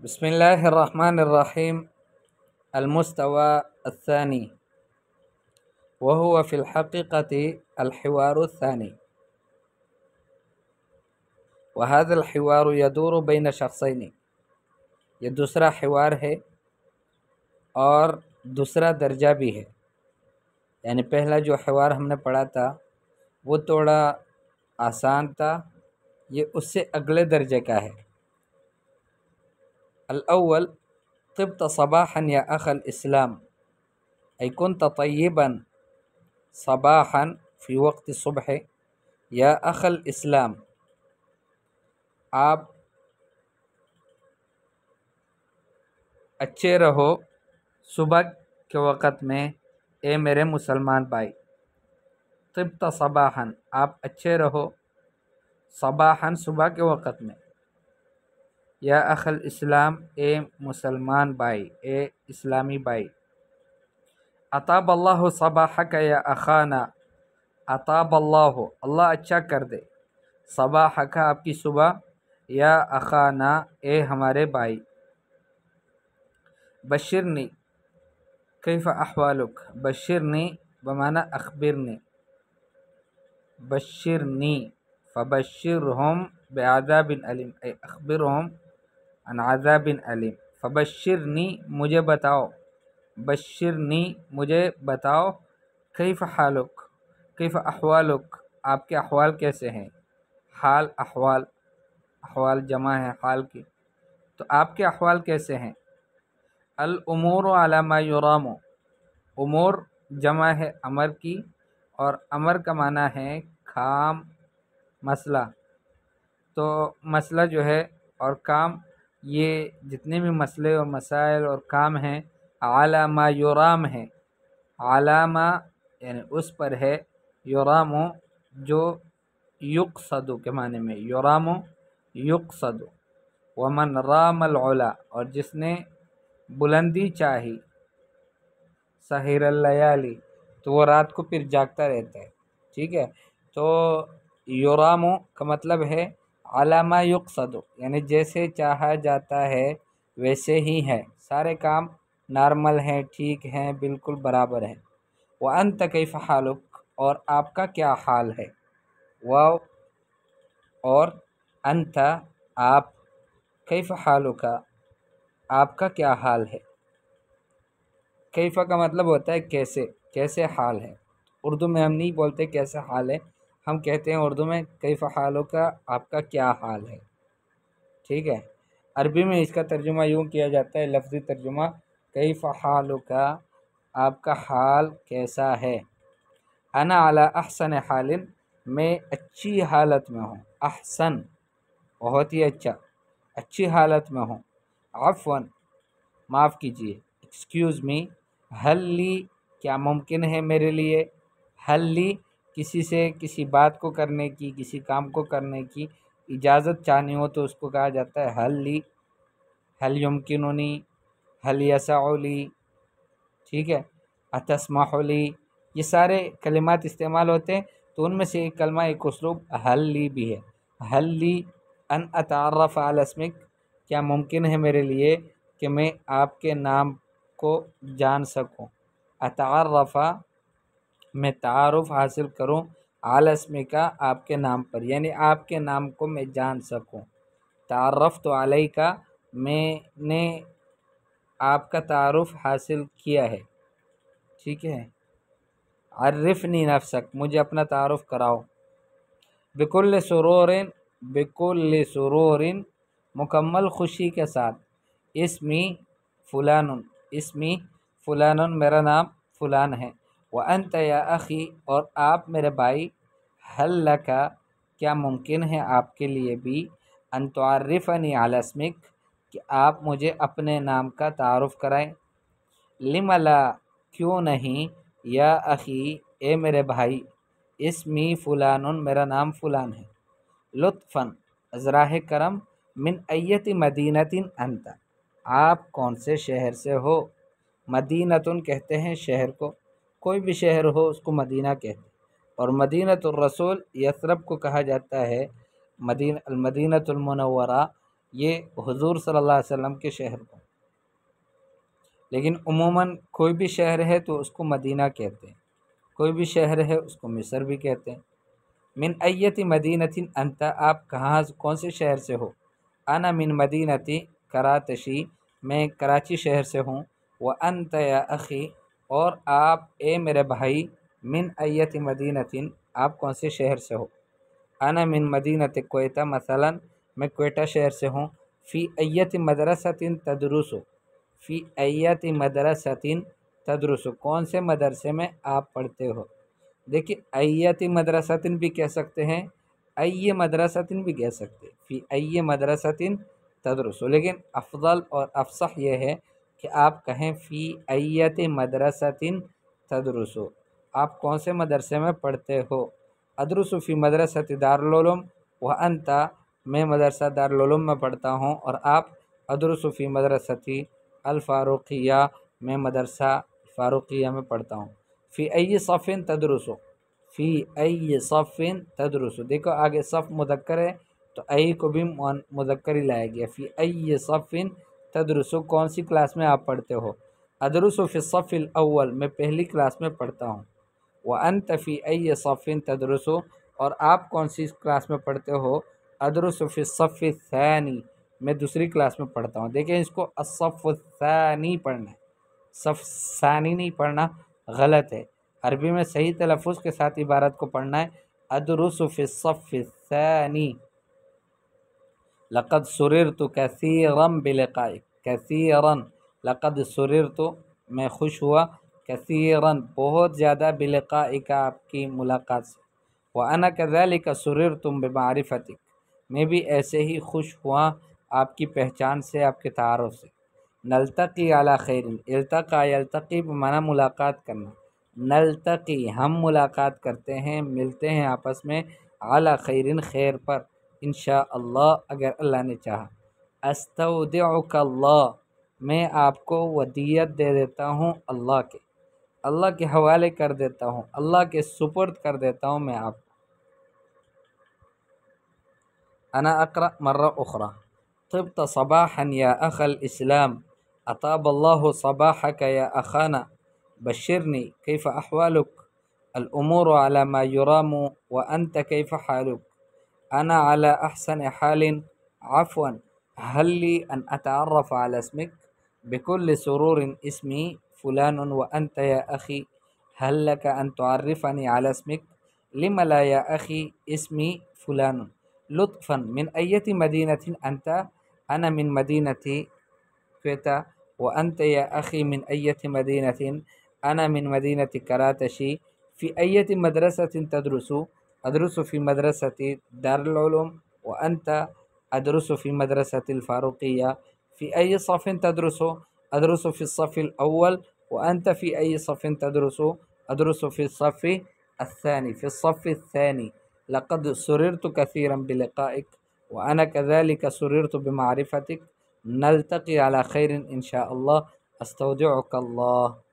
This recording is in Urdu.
بسم الله الرحمن الرحيم. المستوى الثاني وهو في الحقيقة الحوار الثاني، وهذا الحوار يدور بين شخصين. یہ دوسرا حوار ہے اور دوسرا درجہ بھی ہے، یعنی پہلا جو حوار ہم نے پڑھا تھا وہ تھوڑا آسان تھا، یہ اس سے اگلے درجے کا ہے۔ الاول طبت صباحا یا اخ الاسلام ای كنت طیبا صباحا فی وقت صبح یا اخ الاسلام، آپ اچھے رہو صبح کے وقت میں اے میرے مسلمان بھائی۔ طبت صباحا، آپ اچھے رہو، صباحا صبح کے وقت میں، یا اخ الاسلام اے مسلمان بھائی، اے اسلامی بھائی۔ اطاب اللہ صباحک یا اخانا، اطاب اللہ، اللہ اچھا کر دے، صباحک آپ کی صبح، یا اخانا اے ہمارے بھائی۔ بشرنی کیف احوالک، بشرنی بمعنی اخبرنی، بشرنی فبشرہم بعذاب علیم، اے اخبرہم عن عذاب علیم۔ فبشرنی مجھے بتاؤ، بشرنی مجھے بتاؤ، کیف حالک، کیف احوالک آپ کے احوال کیسے ہیں، حال احوال، احوال جمع ہے حال کی، تو آپ کے احوال کیسے ہیں۔ الامور علی ما یرام، امور جمع ہے امر کی، اور امر کا معنی ہے کام، مسئلہ، تو مسئلہ جو ہے اور کام، یہ جتنے بھی مسئلے اور مسائل اور کام ہیں علی ما یرام ہے، علی ما یعنی اس پر ہے، یرام جو یقصد کے معنی میں، یرام یقصد، ومن رام العلا، اور جس نے بلندی چاہی، سحر اللیالی، تو وہ رات کو پھر جاگتا رہتا ہے، ٹھیک ہے۔ تو یرام کا مطلب ہے علی ما یقصد، یعنی جیسے چاہا جاتا ہے ویسے ہی ہے، سارے کام نارمل ہیں، ٹھیک ہیں، بالکل برابر ہیں۔ وَأَنْتَ كَيْفَ حَالُكَ، اور آپ کا کیا حال ہے، واو اور انت آپ، کیف حالک آپ کا کیا حال ہے۔ کیف کا مطلب ہوتا ہے کیسے، کیسے حال ہے۔ اردو میں ہم نہیں بولتے کیسے حال ہے، ہم کہتے ہیں اردو میں کیف حالک آپ کا کیا حال ہے، ٹھیک ہے۔ عربی میں اس کا ترجمہ یوں کیا جاتا ہے، لفظی ترجمہ، کیف حالک آپ کا حال کیسا ہے۔ انا علی احسن حال، میں اچھی حالت میں ہوں، احسن بہت ہی اچھا، اچھی حالت میں ہوں۔ عفواً معاف کیجیے، ایکسکیوز می، حل لی کیا ممکن ہے میرے لیے، حل لی کسی سے کسی بات کو کرنے کی، کسی کام کو کرنے کی اجازت چاہنی ہو تو اس کو کہا جاتا ہے حل لی، حل یمکننی، حل یسع لی، ٹھیک ہے۔ اتسمح لی، یہ سارے کلمات استعمال ہوتے ہیں، تو ان میں سے ایک کلمہ، ایک اسلوب حل لی بھی ہے۔ حل لی ان اتعرف علی اسمک، کیا ممکن ہے میرے لیے کہ میں آپ کے نام کو جان سکوں، اتعرف میں تعارف حاصل کروں، علی اسمک آپ کے نام پر، یعنی آپ کے نام کو میں جان سکوں۔ تعرفت علیک، میں نے آپ کا تعارف حاصل کیا ہے، ٹھیک ہے۔ عرفنی نفسک، مجھے اپنا تعارف کراؤ۔ بکل سرور، بکل سرور مکمل خوشی کے ساتھ، اسمی فلان، اسمی فلان میرا نام فلان ہے، وانت یا اخی اور آپ میرے بھائی، حل لک کیا ممکن ہے آپ کے لیے بھی، ان تعرفنی علی اسمک کہ آپ مجھے اپنے نام کا تعارف کرائیں۔ لم لا کیوں نہیں، یا اخی اے میرے بھائی، اسمی فلان میرا نام فلان ہے۔ لطفاً ازراہ کرم، من ایت مدینۃ انت آپ کون سے شہر سے ہو۔ مدینۃ کہتے ہیں شہر کو، کوئی بھی شہر ہو اس کو مدینہ کہتے ہیں، اور مدینۃ الرسول یثرب کو کہا جاتا ہے، المدینۃ المنورہ، یہ حضور صلی اللہ علیہ وسلم کے شہر کو، لیکن عموماً کوئی بھی شہر ہے تو اس کو مدینہ کہتے ہیں، کوئی بھی شہر ہے اس کو مصر بھی کہتے ہیں۔ من ایت مدینۃ انت، آپ کہاں کون سے شہر سے ہو؟ انا من مدینتی کراتشی، میں کراچی شہر سے ہوں۔ وانت یا اخی، اور آپ اے میرے بھائی، من ایت مدینۃ، آپ کون سے شہر سے ہو؟ انا من مدینۃ کوئٹہ، مثلا میں کوئٹہ شہر سے ہوں۔ فی ایت مدرسۃ تدرس، فی ایت مدرسۃ تدرس، کون سے مدرسے میں آپ پڑھتے ہو؟ دیکھیے ایتی مدرسۃ بھی کہہ سکتے ہیں، ای مدرسۃ بھی کہہ سکتے ہیں، فی ای مدرسۃ تدرس، لیکن افضل اور افصح یہ ہے کہ آپ کہیں فی ایت مدرسۃ تدرس، آپ کون سے مدرسے میں پڑھتے ہو؟ ادرس فی مدرسۃ دارالعلوم وانت، میں مدرسہ دارالعلوم میں پڑھتا ہوں، اور آپ ادرس فی مدرسۃ الفاروقیہ، میں مدرسہ فاروقیہ میں پڑھتا ہوں۔ فی ای صف تدرس، فی ای صف تدرس، دیکھو آگے صف مذکر ہے تو ای کو بھی مذکر ہی لایا گیا۔ فی ای صف تدرس، کون سی کلاس میں آپ پڑھتے ہو؟ ادرس فی الصف الاول، میں پہلی کلاس میں پڑھتا ہوں۔ وانت فی ای صف تدرس، اور آپ کون سی کلاس میں پڑھتے ہو؟ ادرس فی الصف الثانی، میں دوسری کلاس میں پڑھتا ہوں۔ دیکھیں اس کو الصف الثانی پڑھنا ہے، صف ثانی نہیں پڑھنا، غلط ہے۔ عربی میں صحیح تلفظ کے ساتھ عبارت کو پڑھنا ہے، ادرس فی الصف الثانی۔ لقد سررت کثیرا بلقائک، کثیرا، لقد سررت، میں خوش ہوا، کثیرا، بہت زیادہ، بلقائک، آپ کی ملاقات سے۔ وانا کذلک سررت بمعرفتک، میں بھی ایسے ہی خوش ہوا آپ کی پہچان سے، آپ کے تعارف سے۔ نلتقی علی خیر، التقى یلتقی بمعنی ملاقات کرنا، نلتقی، ہم ملاقات کرتے ہیں، ملتے ہیں آپس میں، علی خیر، خیر پر، انشاءاللہ، اگر اللہ نے چاہا۔ استودعک اللہ، میں آپ کو ودیت دے دیتا ہوں اللہ کے، اللہ کے حوالے کر دیتا ہوں، اللہ کے سپرد کر دیتا ہوں میں آپ کو۔ انا اقرأ مرہ اخرى، طبت صباحا یا اخ الاسلام، اطاب اللہ صباحك یا اخانا، بشرنی کیف احوالک، الامور على ما يرام وانت کیف حالک، انا على احسن حال، عفوا هل لي ان اتعرف على اسمك؟ بكل سرور، اسمي فلان وانت يا اخي، هل لك ان تعرفني على اسمك؟ لم لا يا اخي، اسمي فلان، لطفا من ایت مدینۃ انت؟ انا من مدینۃ کوئٹہ، وانت یا اخی من ایت مدینۃ؟ انا من مدینۃ کراتشی، فی ایت مدرسۃ تدرس؟ ادرس فی مدرسۃ دارالعلوم، وانت ادرس فی مدرسۃ الفاروقیہ، فی ای صف تدرس؟ ادرس فی الصف الاول، وانت فی ای صف تدرس؟ ادرس فی الصف الثانی، فی الصف الثانی۔ لقد سررت كثيرا بلقائك وأنا كذلك سررت بمعرفتك، نلتقي على خير إن شاء الله، استودعك الله۔